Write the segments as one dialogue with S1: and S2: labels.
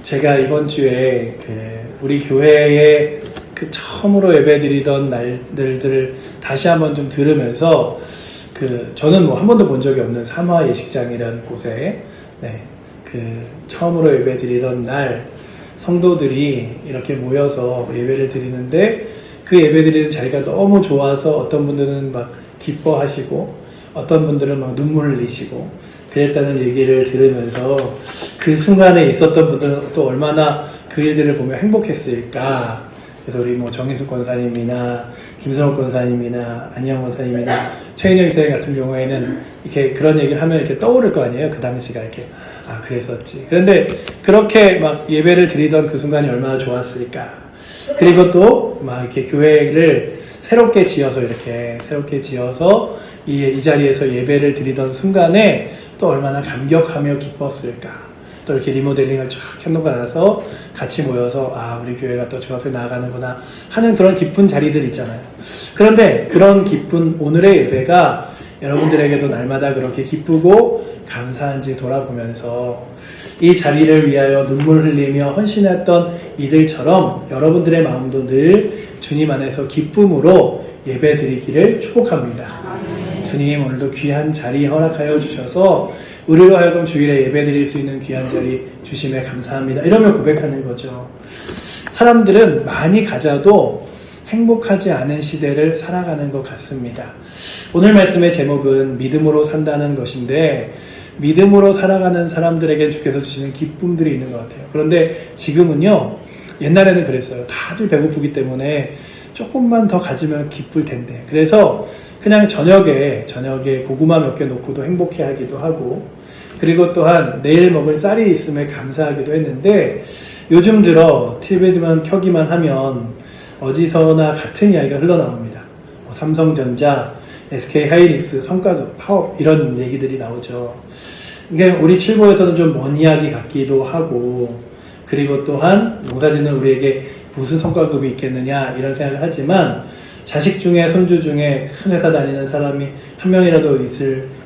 S1: 제가 이번 주에 우리 교회에 처음으로 예배드리던 날들을 다시 한번 좀 들으면서 저는 한 번도 본 적이 없는 삼화 예식장이라는 곳에 처음으로 예배드리던 날 성도들이 이렇게 모여서 예배를 드리는데 그 예배드리는 자리가 너무 좋아서 어떤 분들은 막 기뻐하시고 어떤 분들은 막 눈물을 흘리시고 그랬다는 얘기를 들으면서 그 순간에 있었던 분들은 또 얼마나 그 일들을 보며 행복했을까. 그래서 우리 정희숙 권사님이나 김선옥 권사님이나 안희영 권사님이나 최인영 선생님 같은 경우에는 이렇게 그런 얘기를 하면 이렇게 떠오를 거 아니에요. 그 당시가 이렇게 그랬었지. 그런데 그렇게 막 예배를 드리던 그 순간이 얼마나 좋았을까. 그리고 또 막 이렇게 교회를 새롭게 지어서 이 자리에서 예배를 드리던 순간에 또 얼마나 감격하며 기뻤을까. 또 이렇게 리모델링을 쫙 해놓고 나서 같이 모여서 우리 교회가 또 주 앞에 나아가는구나 하는 그런 기쁜 자리들 있잖아요. 그런데 그런 기쁜 오늘의 예배가 여러분들에게도 날마다 그렇게 기쁘고 감사한지 돌아보면서 이 자리를 위하여 눈물 흘리며 헌신했던 이들처럼 여러분들의 마음도 늘 주님 안에서 기쁨으로 예배 드리기를 축복합니다. 주님 오늘도 귀한 자리 허락하여 주셔서 우리로 하여금 주일에 예배 드릴 수 있는 귀한 자리 주심에 감사합니다. 이러면 고백하는 거죠. 사람들은 많이 가져도 행복하지 않은 시대를 살아가는 것 같습니다. 오늘 말씀의 제목은 믿음으로 산다는 것인데 믿음으로 살아가는 사람들에게 주께서 주시는 기쁨들이 있는 것 같아요. 그런데 지금은요, 옛날에는 그랬어요. 다들 배고프기 때문에 조금만 더 가지면 기쁠 텐데. 그래서 그냥 저녁에 고구마 몇 개 놓고도 행복해 하기도 하고, 그리고 또한 내일 먹을 쌀이 있음에 감사하기도 했는데, 요즘 들어 TV만 켜기만 하면 어디서나 같은 이야기가 흘러나옵니다. 삼성전자, SK하이닉스, 성과급, 파업 이런 얘기들이 나오죠. 이게 우리 칠보에서는 좀 먼 이야기 같기도 하고, 그리고 또한 농사짓는 우리에게 무슨 성과급이 있겠느냐 이런 생각을 하지만 자식 중에 손주 중에 큰 회사 다니는 사람이 한 명이라도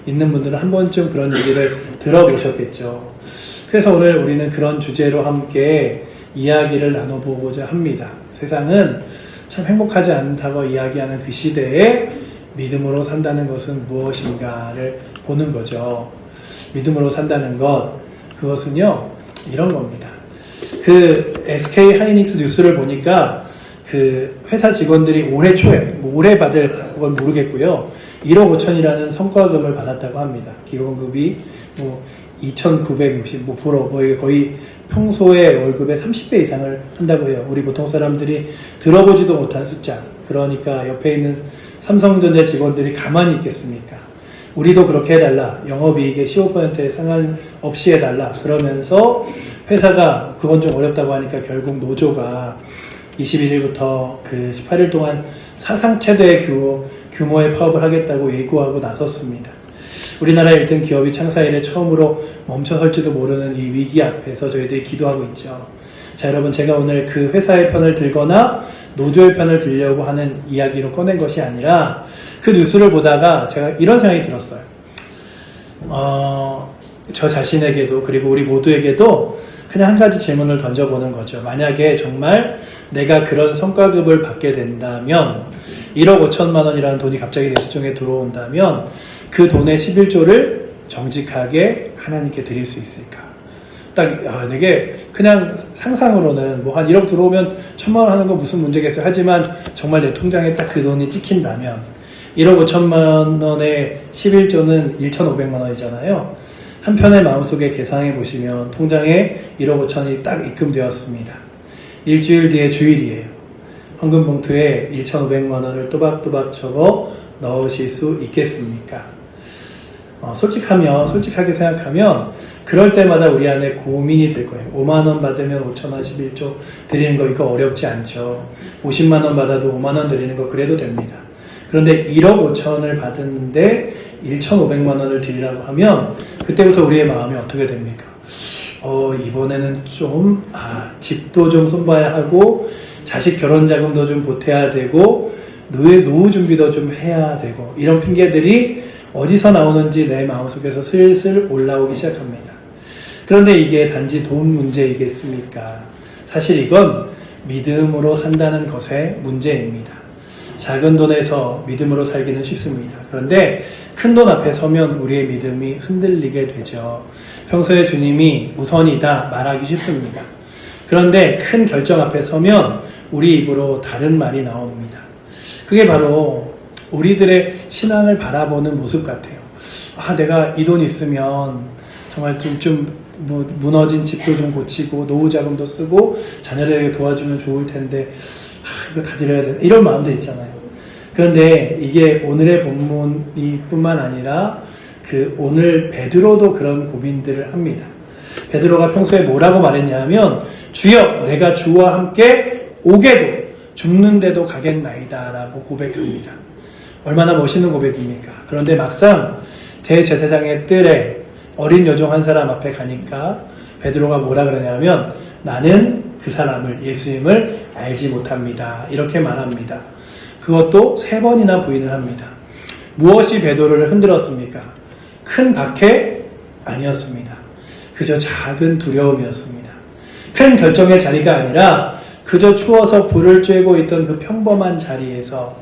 S1: 있는 분들은 한 번쯤 그런 얘기를 들어보셨겠죠. 그래서 오늘 우리는 그런 주제로 함께 이야기를 나눠보고자 합니다. 세상은 참 행복하지 않다고 이야기하는 그 시대에 믿음으로 산다는 것은 무엇인가를 보는 거죠. 믿음으로 산다는 그것은요, 이런 겁니다. SK 하이닉스 뉴스를 보니까 회사 직원들이 올해 초에, 올해 받을 건 모르겠고요. 1억 5천이라는 성과금을 받았다고 합니다. 기본급이 2,960, 거의 평소에 월급의 30배 이상을 한다고 해요. 우리 보통 사람들이 들어보지도 못한 숫자. 그러니까 옆에 있는 삼성전자 직원들이 가만히 있겠습니까? 우리도 그렇게 해달라. 영업이익의 15%의 상한 없이 해달라. 그러면서 회사가 그건 좀 어렵다고 하니까 결국 노조가 21일부터 18일 동안 사상 최대의 규모의 파업을 하겠다고 예고하고 나섰습니다. 우리나라 1등 기업이 창사 이래 처음으로 멈춰설지도 모르는 이 위기 앞에서 저희들이 기도하고 있죠. 자, 여러분, 제가 오늘 그 회사의 편을 들거나 노조의 편을 들려고 하는 이야기로 꺼낸 것이 아니라 그 뉴스를 보다가 제가 이런 생각이 들었어요. 저 자신에게도 그리고 우리 모두에게도 그냥 한 가지 질문을 던져보는 거죠. 만약에 정말 내가 그런 성과급을 받게 된다면 1억 5천만 원이라는 돈이 갑자기 내 수중에 들어온다면 그 돈의 11조를 정직하게 하나님께 드릴 수 있을까? 이게 그냥 상상으로는 한 1억 들어오면 1,000만 원 하는 건 무슨 문제겠어요. 하지만 정말 내 통장에 딱 그 돈이 찍힌다면 1억 5천만 원의 11조는 1,500만 원이잖아요. 한편의 마음속에 계산해 보시면 통장에 1억 5천이 딱 입금되었습니다. 일주일 뒤에 주일이에요. 헌금 봉투에 1,500만 원을 또박또박 적어 넣으실 수 있겠습니까? 솔직하게 생각하면 그럴 때마다 우리 안에 고민이 들 거예요. 5만 원 받으면 5천 원 11조 드리는 거 이거 어렵지 않죠. 50만 원 받아도 5만 원 드리는 거 그래도 됩니다. 그런데 1억 5천을 받았는데 1,500만 원을 드리라고 하면 그때부터 우리의 마음이 어떻게 됩니까? 이번에는 좀 집도 좀 손봐야 하고 자식 결혼 자금도 좀 보태야 되고 노후 준비도 좀 해야 되고 이런 핑계들이 어디서 나오는지 내 마음속에서 슬슬 올라오기 시작합니다. 그런데 이게 단지 돈 문제이겠습니까? 사실 이건 믿음으로 산다는 것의 문제입니다. 작은 돈에서 믿음으로 살기는 쉽습니다. 그런데 큰 돈 앞에 서면 우리의 믿음이 흔들리게 되죠. 평소에 주님이 우선이다 말하기 쉽습니다. 그런데 큰 결정 앞에 서면 우리 입으로 다른 말이 나옵니다. 그게 바로 우리들의 신앙을 바라보는 모습 같아요. 아, 내가 이 돈 있으면 정말 무너진 집도 좀 고치고 노후 자금도 쓰고 자녀들에게 도와주면 좋을 텐데 이거 다 드려야 되나 이런 마음도 있잖아요. 그런데 이게 오늘의 본문이 뿐만 아니라 오늘 베드로도 그런 고민들을 합니다. 베드로가 평소에 뭐라고 말했냐면 주여 내가 주와 함께 오게도 죽는데도 가겠나이다 라고 고백합니다. 얼마나 멋있는 고백입니까? 그런데 막상 대제사장의 뜰에 어린 여종 한 사람 앞에 가니까 베드로가 뭐라 그러냐면 나는 그 사람을 예수님을 알지 못합니다. 이렇게 말합니다. 그것도 3번이나 부인을 합니다. 무엇이 베드로를 흔들었습니까? 큰 박해? 아니었습니다. 그저 작은 두려움이었습니다. 큰 결정의 자리가 아니라 그저 추워서 불을 쬐고 있던 그 평범한 자리에서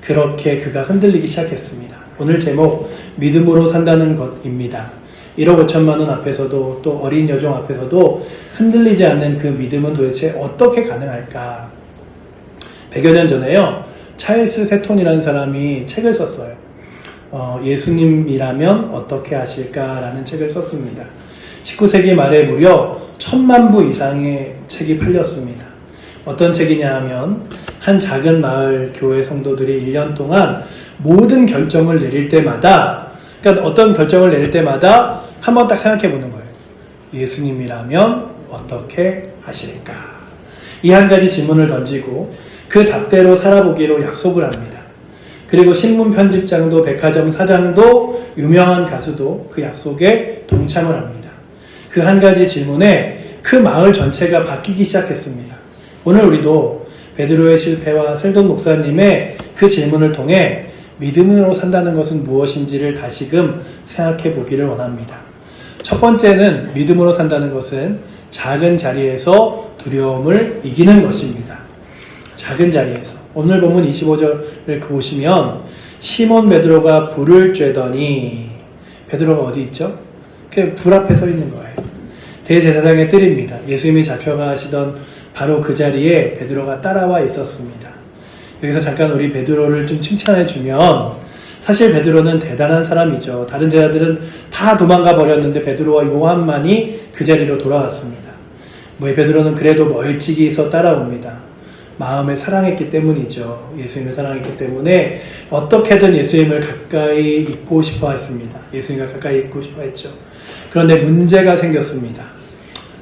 S1: 그렇게 그가 흔들리기 시작했습니다. 오늘 제목 믿음으로 산다는 것입니다. 1억 5천만 원 앞에서도 또 어린 여종 앞에서도 흔들리지 않는 그 믿음은 도대체 어떻게 가능할까? 100여 년 전에요. 찰스 세톤이라는 사람이 책을 썼어요. 예수님이라면 어떻게 하실까라는 책을 썼습니다. 19세기 말에 무려 1000만 부 이상의 책이 팔렸습니다. 어떤 책이냐 하면 한 작은 마을 교회 성도들이 1년 동안 모든 결정을 내릴 때마다 그러니까 어떤 결정을 내릴 때마다 한번 딱 생각해 보는 거예요. 예수님이라면 어떻게 하실까? 이 한 가지 질문을 던지고 그 답대로 살아보기로 약속을 합니다. 그리고 신문 편집장도 백화점 사장도 유명한 가수도 그 약속에 동참을 합니다. 그 한 가지 질문에 그 마을 전체가 바뀌기 시작했습니다. 오늘 우리도 베드로의 실패와 셀돈 목사님의 그 질문을 통해 믿음으로 산다는 것은 무엇인지를 다시금 생각해 보기를 원합니다. 첫 번째는 믿음으로 산다는 것은 작은 자리에서 두려움을 이기는 것입니다. 작은 자리에서. 오늘 본문 25절을 보시면 시몬 베드로가 불을 쬐더니 베드로가 어디 있죠? 그 불 앞에 서 있는 거예요. 대제사장의 뜰입니다. 예수님이 잡혀가시던 바로 그 자리에 베드로가 따라와 있었습니다. 여기서 잠깐 우리 베드로를 좀 칭찬해 주면 사실 베드로는 대단한 사람이죠. 다른 제자들은 다 도망가 버렸는데 베드로와 요한만이 그 자리로 돌아왔습니다. 베드로는 그래도 멀찍이서 따라옵니다. 마음에 사랑했기 때문이죠. 예수님을 사랑했기 때문에 어떻게든 예수님을 가까이 있고 싶어 했습니다. 예수님과 가까이 있고 싶어 했죠. 그런데 문제가 생겼습니다.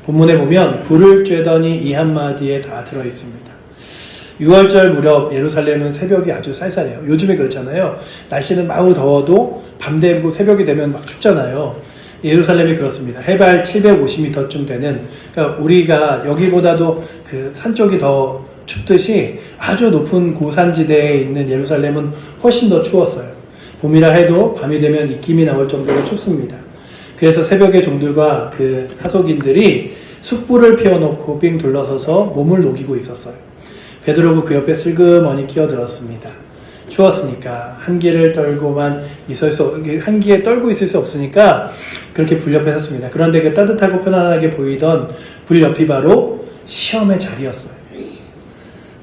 S1: 본문에 보면 불을 쬐더니 이 한마디에 다 들어있습니다. 6월절 무렵 예루살렘은 새벽이 아주 쌀쌀해요. 요즘에 그렇잖아요. 날씨는 마구 더워도 밤 되고 새벽이 되면 막 춥잖아요. 예루살렘이 그렇습니다. 해발 750m쯤 되는, 그러니까 우리가 여기보다도 그 산 쪽이 더 춥듯이 아주 높은 고산지대에 있는 예루살렘은 훨씬 더 추웠어요. 봄이라 해도 밤이 되면 입김이 나올 정도로 춥습니다. 그래서 새벽에 종들과 그 하속인들이 숯불을 피워놓고 빙 둘러서서 몸을 녹이고 있었어요. 베드로가 그 옆에 슬그머니 끼어들었습니다. 추웠으니까 한기에 떨고 있을 수 없으니까 그렇게 불 옆에 섰습니다. 그런데 그 따뜻하고 편안하게 보이던 불 옆이 바로 시험의 자리였어요.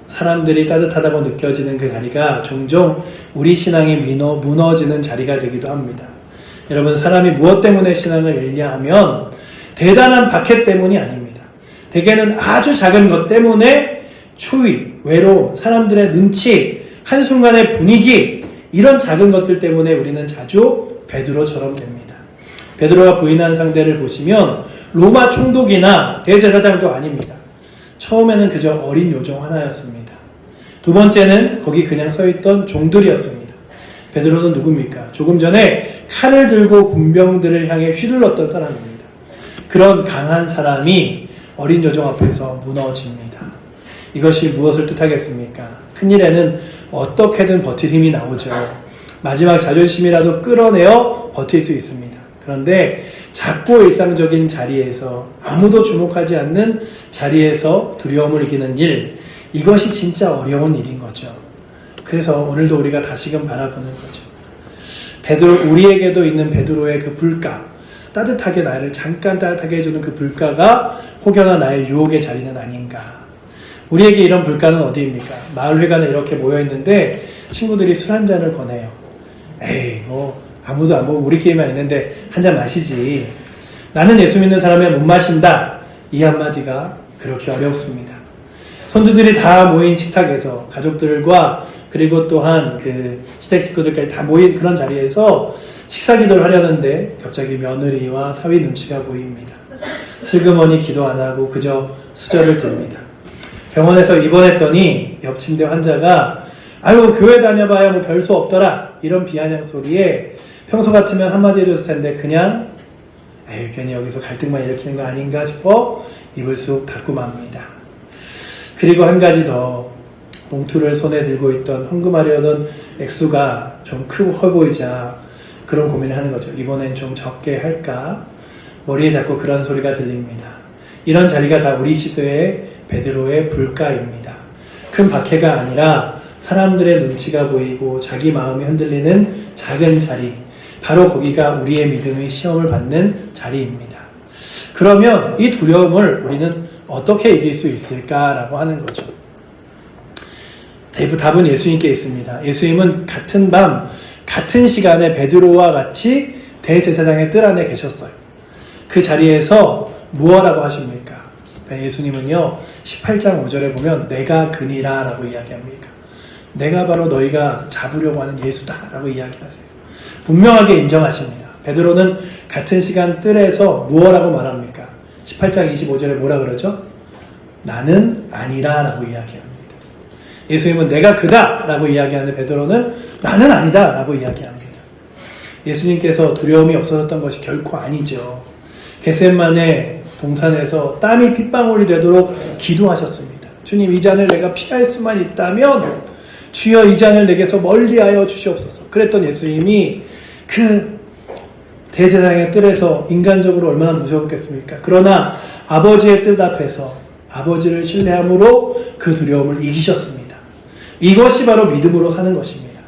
S1: 사람들이 따뜻하다고 느껴지는 그 자리가 종종 우리 신앙이 무너지는 자리가 되기도 합니다. 여러분, 사람이 무엇 때문에 신앙을 잃냐 하면 대단한 박해 때문이 아닙니다. 대개는 아주 작은 것 때문에 추위, 외로움, 사람들의 눈치, 한순간의 분위기, 이런 작은 것들 때문에 우리는 자주 베드로처럼 됩니다. 베드로가 부인한 상대를 보시면 로마 총독이나 대제사장도 아닙니다. 처음에는 그저 어린 요정 하나였습니다. 두 번째는 거기 그냥 서있던 종들이었습니다. 베드로는 누굽니까? 조금 전에 칼을 들고 군병들을 향해 휘둘렀던 사람입니다. 그런 강한 사람이 어린 요정 앞에서 무너집니다. 이것이 무엇을 뜻하겠습니까? 큰일에는 어떻게든 버틸 힘이 나오죠. 마지막 자존심이라도 끌어내어 버틸 수 있습니다. 그런데 작고 일상적인 자리에서 아무도 주목하지 않는 자리에서 두려움을 이기는 일, 이것이 진짜 어려운 일인 거죠. 그래서 오늘도 우리가 다시금 바라보는 거죠. 베드로, 우리에게도 있는 베드로의 그 불가, 따뜻하게 나를 잠깐 따뜻하게 해주는 그 불가가 혹여나 나의 유혹의 자리는 아닌가. 우리에게 이런 불가는 어디입니까? 마을회관에 이렇게 모여있는데 친구들이 술 한 잔을 권해요. 에이 뭐 아무도 안 보고 우리끼리만 있는데 한 잔 마시지. 나는 예수 믿는 사람이 못 마신다. 이 한마디가 그렇게 어렵습니다. 손주들이 다 모인 식탁에서 가족들과 그리고 또한 그 시댁 식구들까지 다 모인 그런 자리에서 식사 기도를 하려는데 갑자기 며느리와 사위 눈치가 보입니다. 슬그머니 기도 안 하고 그저 수저를 듭니다. 병원에서 입원했더니 옆 침대 환자가 아유 교회 다녀봐야 뭐 별 수 없더라 이런 비아냥 소리에 평소 같으면 한마디 해줬을 텐데 그냥 에휴 괜히 여기서 갈등만 일으키는 거 아닌가 싶어 입을 쑥 닫고 맙니다. 그리고 한 가지 더 봉투를 손에 들고 있던 헌금하려던 액수가 좀 크고 커 보이자 그런 고민을 하는 거죠. 이번엔 좀 적게 할까? 머리에 자꾸 그런 소리가 들립니다. 이런 자리가 다 우리 시대의 베드로의 불가입니다. 큰 박해가 아니라 사람들의 눈치가 보이고 자기 마음이 흔들리는 작은 자리, 바로 거기가 우리의 믿음의 시험을 받는 자리입니다. 그러면 이 두려움을 우리는 어떻게 이길 수 있을까라고 하는 거죠. 답은 예수님께 있습니다. 예수님은 같은 밤, 같은 시간에 베드로와 같이 대제사장의 뜰 안에 계셨어요. 그 자리에서 무엇라고 하십니까? 예수님은요 18장 5절에 보면 내가 그니라 라고 이야기합니다. 내가 바로 너희가 잡으려고 하는 예수다 라고 이야기하세요. 분명하게 인정하십니다. 베드로는 같은 시간 뜰에서 무엇라고 말합니까? 18장 25절에 뭐라 그러죠? 나는 아니라 라고 이야기합니다. 예수님은 내가 그다 라고 이야기하는 베드로는 나는 아니다 라고 이야기합니다. 예수님께서 두려움이 없어졌던 것이 결코 아니죠. 겟세마네 동산에서 땀이 핏방울이 되도록 기도하셨습니다. 주님 이 잔을 내가 피할 수만 있다면 주여 이 잔을 내게서 멀리하여 주시옵소서. 그랬던 예수님이 그 대제사장의 뜰에서 인간적으로 얼마나 무서웠겠습니까? 그러나 아버지의 뜻 앞에서 아버지를 신뢰함으로 그 두려움을 이기셨습니다. 이것이 바로 믿음으로 사는 것입니다.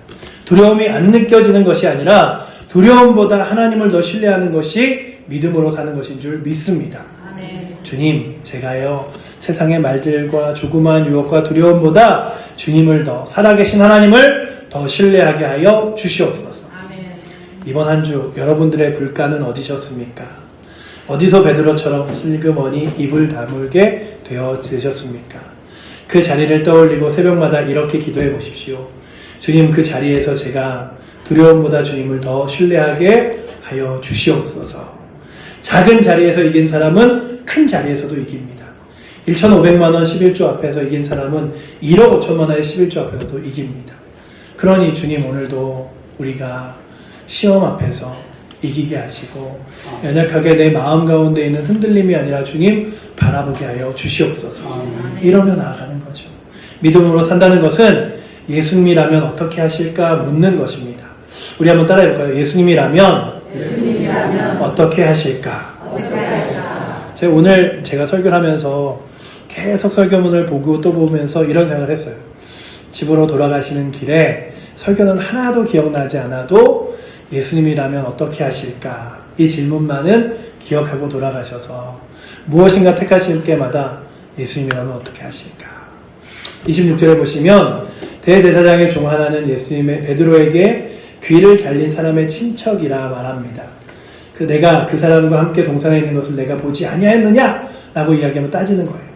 S1: 두려움이 안 느껴지는 것이 아니라 두려움보다 하나님을 더 신뢰하는 것이 믿음으로 사는 것인 줄 믿습니다. 아멘. 주님, 제가요 세상의 말들과 조그마한 유혹과 두려움보다 주님을 더 살아계신 하나님을 더 신뢰하게 하여 주시옵소서. 아멘. 이번 한 주 여러분들의 불가는 어디셨습니까? 어디서 베드로처럼 슬그머니 입을 다물게 되셨습니까? 그 자리를 떠올리고 새벽마다 이렇게 기도해 보십시오. 주님, 그 자리에서 제가 두려움보다 주님을 더 신뢰하게 하여 주시옵소서. 작은 자리에서 이긴 사람은 큰 자리에서도 이깁니다. 1,500만 원 11조 앞에서 이긴 사람은 1억 5천만 원의 11조 앞에서도 이깁니다. 그러니 주님 오늘도 우리가 시험 앞에서 이기게 하시고 연약하게 내 마음 가운데 있는 흔들림이 아니라 주님 바라보게 하여 주시옵소서. 이러며 나아가는 거죠. 믿음으로 산다는 것은 예수님이라면 어떻게 하실까 묻는 것입니다. 우리 한번 따라해볼까요? 예수님이라면 어떻게 하실까? 제가 오늘 제가 설교를 하면서 계속 설교문을 보고 또 보면서 이런 생각을 했어요. 집으로 돌아가시는 길에 설교는 하나도 기억나지 않아도 예수님이라면 어떻게 하실까? 이 질문만은 기억하고 돌아가셔서 무엇인가 택하실 때마다 예수님이라면 어떻게 하실까? 26절에 보시면 대제사장의 종 하나는 예수님의 베드로에게 귀를 잘린 사람의 친척이라 말합니다. 내가 그 사람과 함께 동산에 있는 것을 내가 보지 아니하였느냐? 라고 이야기하면 따지는 거예요.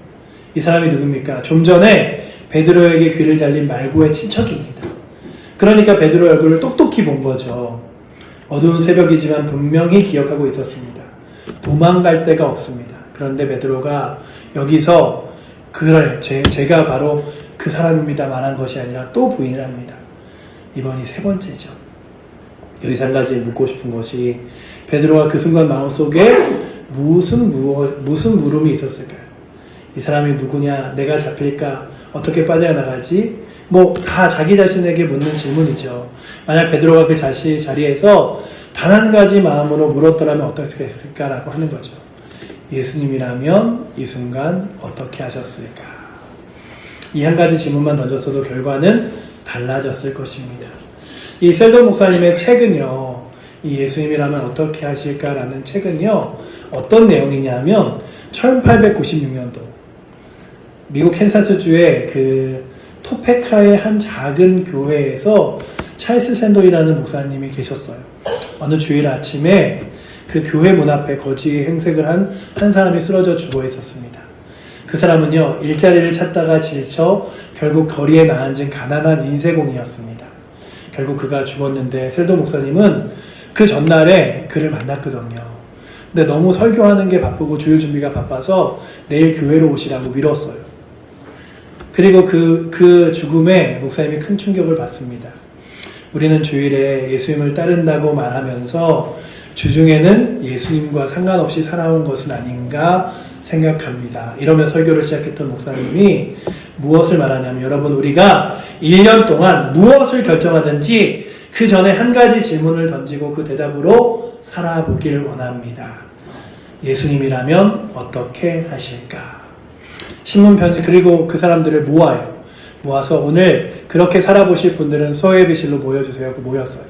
S1: 이 사람이 누굽니까? 좀 전에 베드로에게 귀를 잘린 말고의 친척입니다. 그러니까 베드로의 얼굴을 똑똑히 본 거죠. 어두운 새벽이지만 분명히 기억하고 있었습니다. 도망갈 데가 없습니다. 그런데 베드로가 여기서 그래, 제가 바로 그 사람입니다 말한 것이 아니라 또 부인을 합니다. 이번이 세 번째죠. 여기서 한 가지 묻고 싶은 것이 베드로가 그 순간 마음속에 무슨 물음이 있었을까요? 이 사람이 누구냐? 내가 잡힐까? 어떻게 빠져나가지? 뭐 다 자기 자신에게 묻는 질문이죠. 만약 베드로가 그 자리에서 단 한 가지 마음으로 물었더라면 어떻겠을까라고 하는 거죠. 예수님이라면 이 순간 어떻게 하셨을까? 이 한 가지 질문만 던졌어도 결과는 달라졌을 것입니다. 이 셀던 목사님의 책은요, 이 예수님이라면 어떻게 하실까라는 책은요, 어떤 내용이냐면 1896년도 미국 캔사스주의 그 토페카의 한 작은 교회에서 찰스 샌도이라는 목사님이 계셨어요. 어느 주일 아침에 그 교회 문 앞에 거지 행색을 한 사람이 쓰러져 죽어 있었습니다. 그 사람은요, 일자리를 찾다가 지쳐 결국 거리에 나앉은 가난한 인쇄공이었습니다. 결국 그가 죽었는데 셀도 목사님은 그 전날에 그를 만났거든요. 근데 너무 설교하는 게 바쁘고 주일 준비가 바빠서 내일 교회로 오시라고 미뤘어요. 그리고 그 죽음에 목사님이 큰 충격을 받습니다. 우리는 주일에 예수님을 따른다고 말하면서 주중에는 예수님과 상관없이 살아온 것은 아닌가 생각합니다. 이러며 설교를 시작했던 목사님이 무엇을 말하냐면, 여러분, 우리가 1년 동안 무엇을 결정하든지 그 전에 한 가지 질문을 던지고 그 대답으로 살아보기를 원합니다. 예수님이라면 어떻게 하실까? 신문편, 그리고 그 사람들을 모아서 오늘 그렇게 살아보실 분들은 소외비실로 모여주세요. 그 모였어요.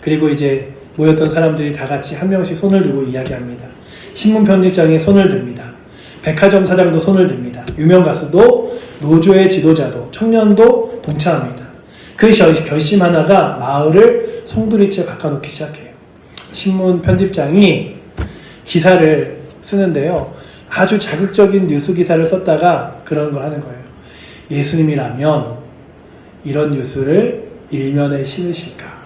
S1: 그리고 이제 모였던 사람들이 다 같이 한 명씩 손을 들고 이야기합니다. 신문편집장이 손을 듭니다. 백화점 사장도 손을 듭니다. 유명 가수도, 노조의 지도자도, 청년도 동참합니다. 그 결심 하나가 마을을 송두리째 바꿔놓기 시작해요. 신문 편집장이 기사를 쓰는데요, 아주 자극적인 뉴스 기사를 썼다가 그런 걸 하는 거예요. 예수님이라면 이런 뉴스를 일면에 실으실까?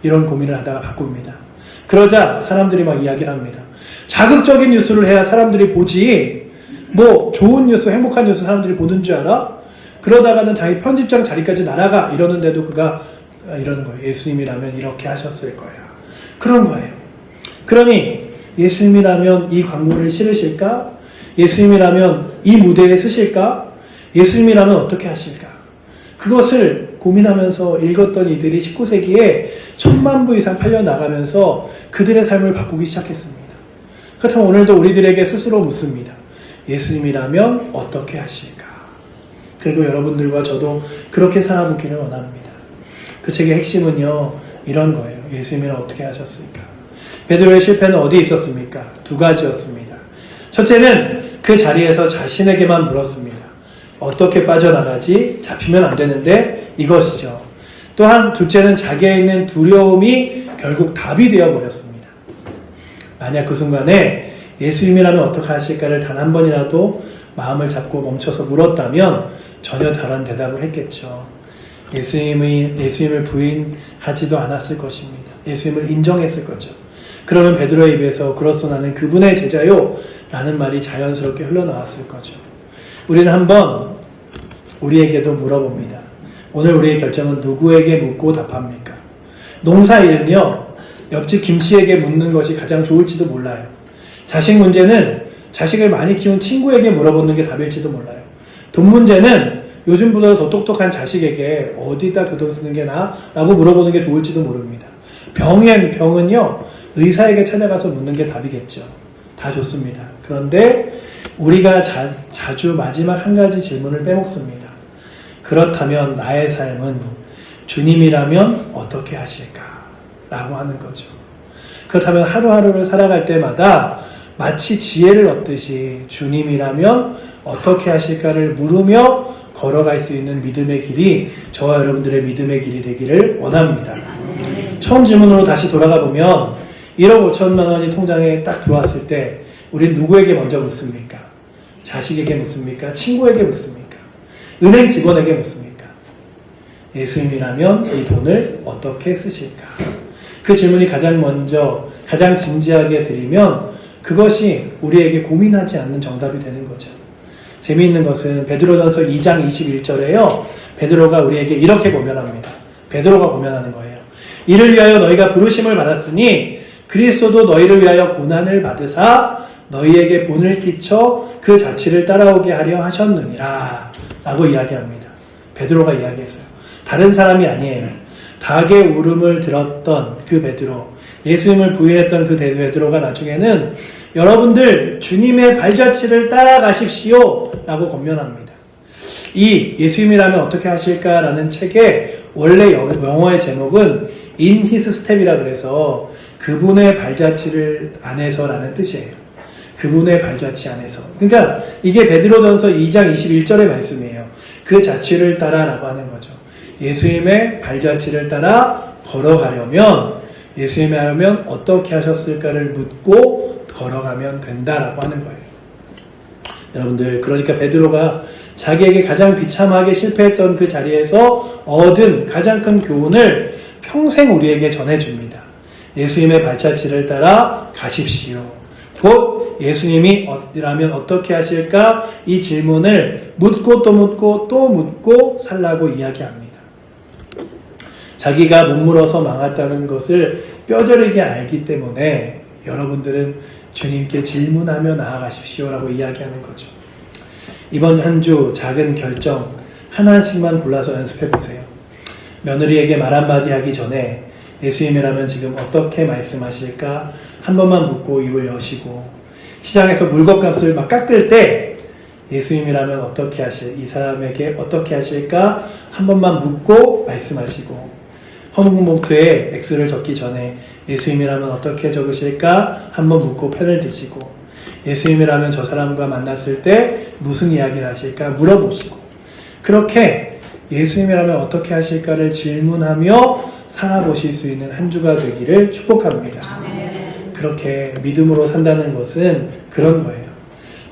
S1: 이런 고민을 하다가 바꿉니다. 그러자 사람들이 막 이야기를 합니다. 자극적인 뉴스를 해야 사람들이 보지, 뭐 좋은 뉴스, 행복한 뉴스 사람들이 보는 줄 알아? 그러다가는 자기 편집장 자리까지 날아가, 이러는데도 그가 이러는 거예요. 예수님이라면 이렇게 하셨을 거야. 그런 거예요. 그러니 예수님이라면 이 광고를 실으실까? 예수님이라면 이 무대에 서실까? 예수님이라면 어떻게 하실까? 그것을 고민하면서 읽었던 이들이 19세기에 1000만 부 이상 팔려나가면서 그들의 삶을 바꾸기 시작했습니다. 그렇다면 오늘도 우리들에게 스스로 묻습니다. 예수님이라면 어떻게 하실까? 그리고 여러분들과 저도 그렇게 살아보기를 원합니다. 그 책의 핵심은요, 이런 거예요. 예수님이라면 어떻게 하셨을까? 베드로의 실패는 어디에 있었습니까? 두 가지였습니다. 첫째는 그 자리에서 자신에게만 물었습니다. 어떻게 빠져나가지? 잡히면 안 되는데, 이것이죠. 또한 둘째는 자기에 있는 두려움이 결국 답이 되어버렸습니다. 만약 그 순간에 예수님이라면 어떻게 하실까를 단 한 번이라도 마음을 잡고 멈춰서 물었다면 전혀 다른 대답을 했겠죠. 예수님을 부인하지도 않았을 것입니다. 예수님을 인정했을 거죠. 그러면 베드로의 입에서 그렇소 나는 그분의 제자요 라는 말이 자연스럽게 흘러나왔을 거죠. 우리는 한번 우리에게도 물어봅니다. 오늘 우리의 결정은 누구에게 묻고 답합니까? 농사일은요, 옆집 김씨에게 묻는 것이 가장 좋을지도 몰라요. 자식 문제는 자식을 많이 키운 친구에게 물어보는 게 답일지도 몰라요. 돈 문제는 요즘보다 더 똑똑한 자식에게 어디다 그 돈 쓰는 게 나아? 라고 물어보는 게 좋을지도 모릅니다. 병은요, 의사에게 찾아가서 묻는 게 답이겠죠. 다 좋습니다. 그런데 우리가 자주 마지막 한 가지 질문을 빼먹습니다. 그렇다면 나의 삶은 주님이라면 어떻게 하실까? 라고 하는 거죠. 그렇다면 하루하루를 살아갈 때마다 마치 지혜를 얻듯이 주님이라면 어떻게 하실까를 물으며 걸어갈 수 있는 믿음의 길이 저와 여러분들의 믿음의 길이 되기를 원합니다. 처음 질문으로 다시 돌아가 보면 1억 5천만 원이 통장에 딱 들어왔을 때 우린 누구에게 먼저 묻습니까? 자식에게 묻습니까? 친구에게 묻습니까? 은행 직원에게 묻습니까? 예수님이라면 이 돈을 어떻게 쓰실까? 그 질문이 가장 진지하게 드리면 그것이 우리에게 고민하지 않는 정답이 되는 거죠. 재미있는 것은 베드로전서 2장 21절에요. 베드로가 우리에게 이렇게 고면합니다. 베드로가 고면하는 거예요. 이를 위하여 너희가 부르심을 받았으니 그리스도도 너희를 위하여 고난을 받으사 너희에게 본을 끼쳐 그 자취를 따라오게 하려 하셨느니라 라고 이야기합니다. 베드로가 이야기했어요. 다른 사람이 아니에요. 닭의 울음을 들었던 그 베드로, 예수님을 부인했던 그 베드로가 나중에는 여러분들 주님의 발자취를 따라가십시오 라고 권면합니다. 이 예수님이라면 어떻게 하실까라는 책의 원래 영어의 제목은 In His Step이라 그래서 그분의 발자취를 안에서라는 뜻이에요. 그분의 발자취 안에서. 그러니까 이게 베드로전서 2장 21절의 말씀이에요. 그 자취를 따라라고 하는 거죠. 예수님의 발자취를 따라 걸어가려면 예수님이 하려면 어떻게 하셨을까를 묻고 걸어가면 된다라고 하는 거예요. 여러분들, 그러니까 베드로가 자기에게 가장 비참하게 실패했던 그 자리에서 얻은 가장 큰 교훈을 평생 우리에게 전해줍니다. 예수님의 발자취를 따라 가십시오. 곧 예수님이 라면 어떻게 하실까? 이 질문을 묻고 또 묻고 또 묻고 살라고 이야기합니다. 자기가 못 물어서 망했다는 것을 뼈저리게 알기 때문에 여러분들은 주님께 질문하며 나아가십시오라고 이야기하는 거죠. 이번 한 주 작은 결정 하나씩만 골라서 연습해 보세요. 며느리에게 말 한마디 하기 전에 예수님이라면 지금 어떻게 말씀하실까 한 번만 묻고 입을 여시고, 시장에서 물건값을 막 깎을 때 예수님이라면 어떻게 이 사람에게 어떻게 하실까 한 번만 묻고 말씀하시고, 헌금 봉투에 X를 적기 전에 예수님이라면 어떻게 적으실까 한번 묻고 펜을 드시고, 예수님이라면 저 사람과 만났을 때 무슨 이야기를 하실까 물어보시고, 그렇게 예수님이라면 어떻게 하실까를 질문하며 살아보실 수 있는 한 주가 되기를 축복합니다. 그렇게 믿음으로 산다는 것은 그런 거예요.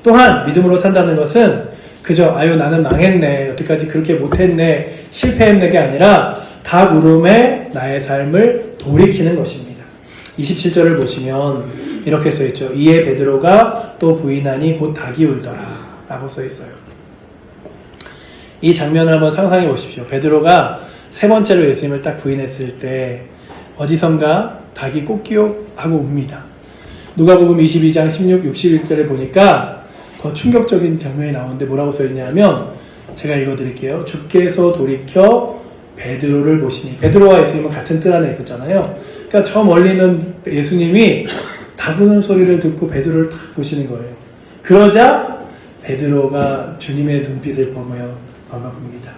S1: 또한 믿음으로 산다는 것은 그저 아유 나는 망했네, 여태까지 그렇게 못했네, 실패했네가 아니라 닭 울음에 나의 삶을 돌이키는 것입니다. 27절을 보시면 이렇게 써있죠. 이에 베드로가 또 부인하니 곧 닭이 울더라 라고 써있어요. 이 장면을 한번 상상해 보십시오. 베드로가 세 번째로 예수님을 딱 부인했을 때 어디선가 닭이 꼬끼옥하고 웁니다. 누가복음 22장 16, 61절에 보니까 더 충격적인 장면이 나오는데 뭐라고 써있냐면, 제가 읽어드릴게요. 주께서 돌이켜 베드로를 보시니, 베드로와 예수님은 같은 뜰 안에 있었잖아요. 그러니까 저 멀리는 예수님이 닭 우는 소리를 듣고 베드로를 딱 보시는 거예요. 그러자 베드로가 주님의 눈빛을 보며 반갑습니다.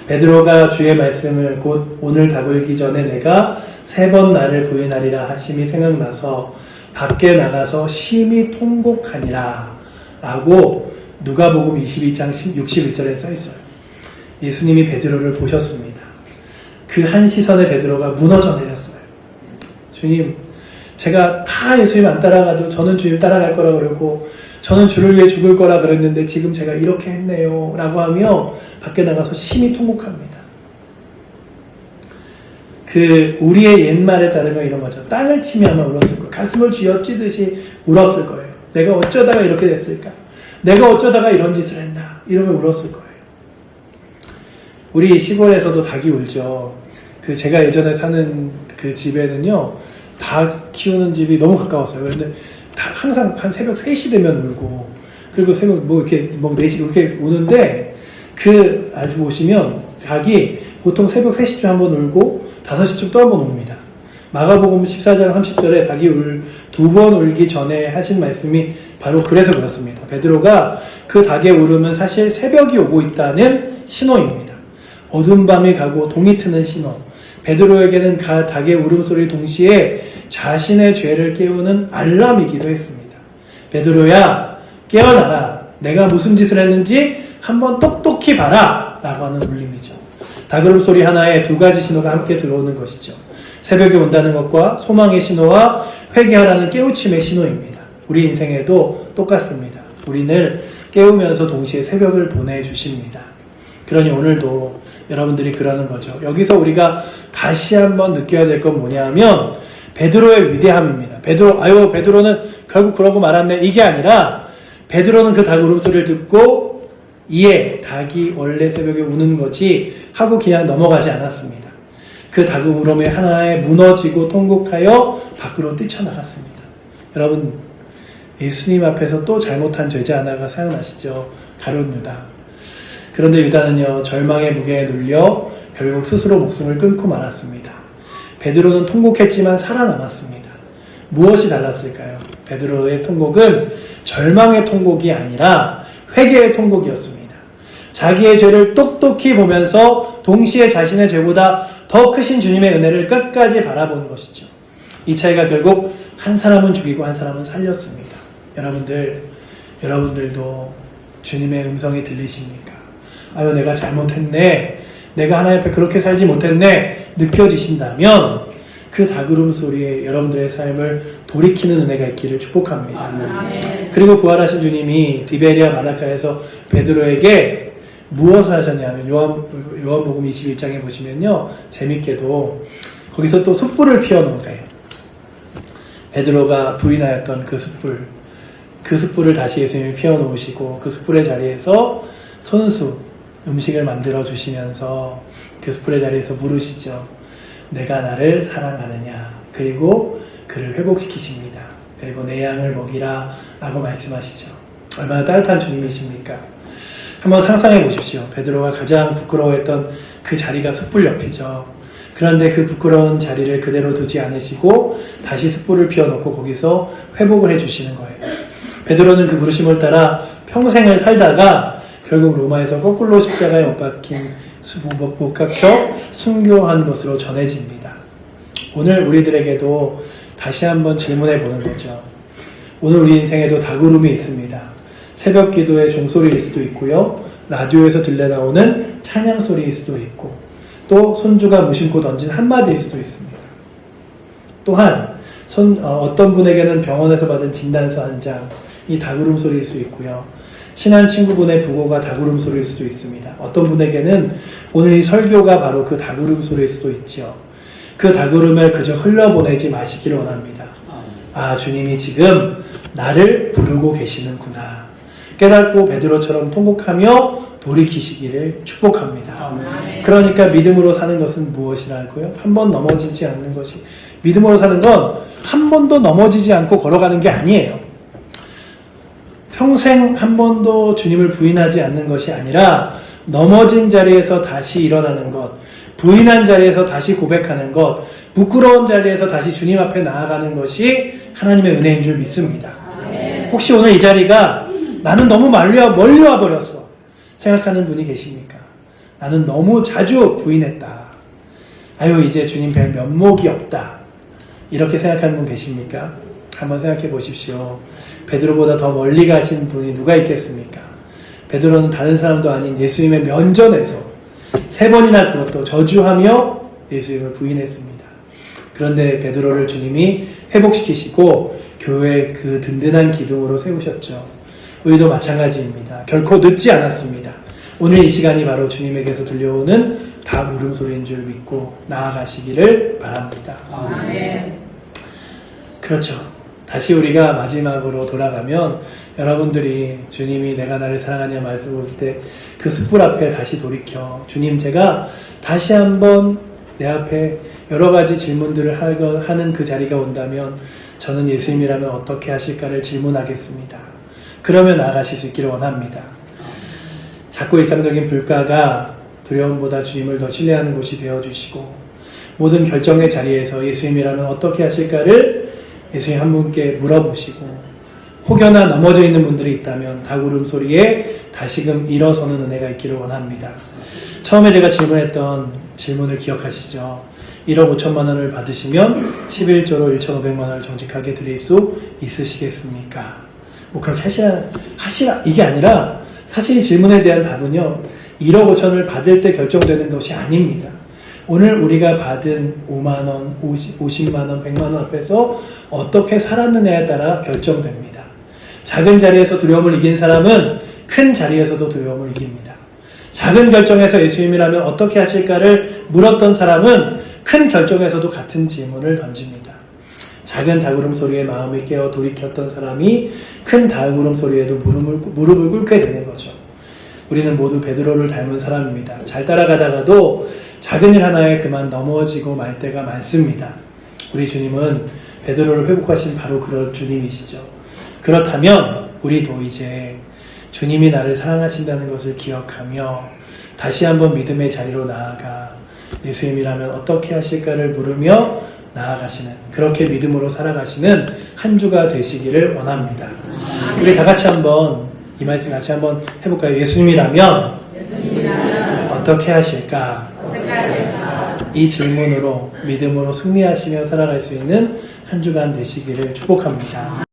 S1: 베드로가 주의 말씀을 곧 오늘 닭 울기 전에 내가 3번 나를 부인하리라 하심이 생각나서 밖에 나가서 심히 통곡하니라 라고 누가복음 22장 61절에 써있어요. 예수님이 베드로를 보셨습니다. 그 한 시선에 베드로가 무너져 내렸어요. 주님, 제가 다 예수님 안 따라가도 저는 주님 따라갈 거라 그러고 저는 주를 위해 죽을 거라 그랬는데 지금 제가 이렇게 했네요 라고 하며 밖에 나가서 심히 통곡합니다. 우리의 옛말에 따르면 이런 거죠. 땅을 치며 아마 울었을 거예요. 가슴을 쥐어찌듯이 울었을 거예요. 내가 어쩌다가 이렇게 됐을까? 내가 어쩌다가 이런 짓을 했나? 이러며 울었을 거예요. 우리 시골에서도 닭이 울죠. 제가 예전에 사는 그 집에는요, 닭 키우는 집이 너무 가까웠어요. 그런데 항상 한 새벽 3시 되면 울고, 그리고 새벽 4시 이렇게 우는데, 아주 보시면 닭이 보통 새벽 3시쯤 한번 울고 5시쯤 또 한번 웁니다. 마가복음 14장 30절에 닭이 2번 울기 전에 하신 말씀이 바로 그래서 그렇습니다. 베드로가 그 닭의 울음은 사실 새벽이 오고 있다는 신호입니다. 어두운 밤이 가고 동이 트는 신호. 베드로에게는 닭의 울음소리 동시에 자신의 죄를 깨우는 알람이기도 했습니다. 베드로야, 깨어나라. 내가 무슨 짓을 했는지 한번 똑똑히 봐라 라고 하는 울림이죠. 닭 울음소리 하나에 2가지 신호가 함께 들어오는 것이죠. 새벽이 온다는 것과 소망의 신호와 회개하라는 깨우침의 신호입니다. 우리 인생에도 똑같습니다. 우리를 깨우면서 동시에 새벽을 보내주십니다. 그러니 오늘도 여러분들이 그러는 거죠. 여기서 우리가 다시 한번 느껴야 될 건 뭐냐 하면 베드로의 위대함입니다. 베드로는 결국 그러고 말았네, 이게 아니라 베드로는 그 닭 울음소리를 듣고 이에 닭이 원래 새벽에 우는 거지 하고 그냥 넘어가지 않았습니다. 그 닭 울음에 하나에 무너지고 통곡하여 밖으로 뛰쳐나갔습니다. 여러분, 예수님 앞에서 또 잘못한 죄자 하나가 생각나시죠? 가룟 유다. 그런데 유다는요, 절망의 무게에 눌려 결국 스스로 목숨을 끊고 말았습니다. 베드로는 통곡했지만 살아남았습니다. 무엇이 달랐을까요? 베드로의 통곡은 절망의 통곡이 아니라 회개의 통곡이었습니다. 자기의 죄를 똑똑히 보면서 동시에 자신의 죄보다 더 크신 주님의 은혜를 끝까지 바라본 것이죠. 이 차이가 결국 한 사람은 죽이고 한 사람은 살렸습니다. 여러분들도 주님의 음성이 들리십니까? 아유, 내가 잘못했네. 내가 하나님 앞에 그렇게 살지 못했네. 느껴지신다면 그 다구름 소리에 여러분들의 삶을 돌이키는 은혜가 있기를 축복합니다. 아멘. 그리고 부활하신 주님이 디베리아 바닷가에서 베드로에게 무엇을 하셨냐면 요한복음 21장에 보시면요, 재밌게도 거기서 또 숯불을 피워놓으세요. 베드로가 부인하였던 그 숯불을 다시 예수님이 피워놓으시고 그 숯불의 자리에서 손수 음식을 만들어 주시면서 그 숯불의 자리에서 물으시죠. 내가 나를 사랑하느냐? 그리고 그를 회복시키십니다. 그리고 내 양을 먹이라 라고 말씀하시죠. 얼마나 따뜻한 주님이십니까? 한번 상상해 보십시오. 베드로가 가장 부끄러워했던 그 자리가 숯불 옆이죠. 그런데 그 부끄러운 자리를 그대로 두지 않으시고 다시 숯불을 피워놓고 거기서 회복을 해주시는 거예요. 베드로는 그 부르심을 따라 평생을 살다가 결국 로마에서 거꾸로 십자가에 못 박혀 순교한 것으로 전해집니다. 오늘 우리들에게도 다시 한번 질문해 보는 거죠. 오늘 우리 인생에도 다구름이 있습니다. 새벽 기도의 종소리일 수도 있고요. 라디오에서 들려나오는 찬양 소리일 수도 있고, 또 손주가 무심코 던진 한마디일 수도 있습니다. 또한 어떤 분에게는 병원에서 받은 진단서 한 장이 다구름 소리일 수 있고요. 친한 친구분의 부고가 다구름 소리일 수도 있습니다. 어떤 분에게는 오늘 이 설교가 바로 그 다구름 소리일 수도 있죠. 그 다구름을 그저 흘러보내지 마시기를 원합니다. 아, 주님이 지금 나를 부르고 계시는구나. 깨닫고 베드로처럼 통곡하며 돌이키시기를 축복합니다. 그러니까 믿음으로 사는 것은 무엇이라고요? 한 번 넘어지지 않는 것이, 믿음으로 사는 건 한 번도 넘어지지 않고 걸어가는 게 아니에요. 평생 한 번도 주님을 부인하지 않는 것이 아니라 넘어진 자리에서 다시 일어나는 것, 부인한 자리에서 다시 고백하는 것, 부끄러운 자리에서 다시 주님 앞에 나아가는 것이 하나님의 은혜인 줄 믿습니다. 혹시 오늘 이 자리가 나는 너무 멀리 와버렸어 생각하는 분이 계십니까? 나는 너무 자주 부인했다. 아유, 이제 주님 뵐 면목이 없다. 이렇게 생각하는 분 계십니까? 한번 생각해 보십시오. 베드로보다 더 멀리 가신 분이 누가 있겠습니까? 베드로는 다른 사람도 아닌 예수님의 면전에서 3번이나 그것도 저주하며 예수님을 부인했습니다. 그런데 베드로를 주님이 회복시키시고 교회의 그 든든한 기둥으로 세우셨죠. 우리도 마찬가지입니다. 결코 늦지 않았습니다. 오늘 이 시간이 바로 주님에게서 들려오는 다 물음소리인 줄 믿고 나아가시기를 바랍니다. 아멘. 그렇죠. 다시 우리가 마지막으로 돌아가면 여러분들이 주님이 내가 나를 사랑하냐 말씀을 볼 때 그 숯불 앞에 다시 돌이켜 주님, 제가 다시 한번 내 앞에 여러 가지 질문들을 하는 그 자리가 온다면 저는 예수님이라면 어떻게 하실까를 질문하겠습니다. 그러면 나아가실 수 있기를 원합니다. 작고 일상적인 불가가 두려움보다 주님을 더 신뢰하는 곳이 되어주시고, 모든 결정의 자리에서 예수님이라면 어떻게 하실까를 예수님 한 분께 물어보시고, 혹여나 넘어져 있는 분들이 있다면 다구름 소리에 다시금 일어서는 은혜가 있기를 원합니다. 처음에 제가 질문했던 질문을 기억하시죠? 1억 5천만 원을 받으시면 11조로 1,500만 원을 정직하게 드릴 수 있으시겠습니까? 뭐 그렇게 하시라 이게 아니라, 사실 이 질문에 대한 답은요, 1억 5천을 받을 때 결정되는 것이 아닙니다. 오늘 우리가 받은 5만 원, 50만 원, 100만 원 앞에서 어떻게 살았느냐에 따라 결정됩니다. 작은 자리에서 두려움을 이긴 사람은 큰 자리에서도 두려움을 이깁니다. 작은 결정에서 예수님이라면 어떻게 하실까를 물었던 사람은 큰 결정에서도 같은 질문을 던집니다. 작은 다구름 소리에 마음을 깨어 돌이켰던 사람이 큰 다구름 소리에도 무릎을 꿇게 되는 거죠. 우리는 모두 베드로를 닮은 사람입니다. 잘 따라가다가도 작은 일 하나에 그만 넘어지고 말 때가 많습니다. 우리 주님은 베드로를 회복하신 바로 그런 주님이시죠. 그렇다면 우리도 이제 주님이 나를 사랑하신다는 것을 기억하며 다시 한번 믿음의 자리로 나아가 예수님이라면 어떻게 하실까를 물으며 나아가시는, 그렇게 믿음으로 살아가시는 한 주가 되시기를 원합니다. 우리 다 같이 한번 이 말씀 같이 한번 해볼까요? 예수님이라면 어떻게 하실까? 이 질문으로 믿음으로 승리하시며 살아갈 수 있는 한 주간 되시기를 축복합니다.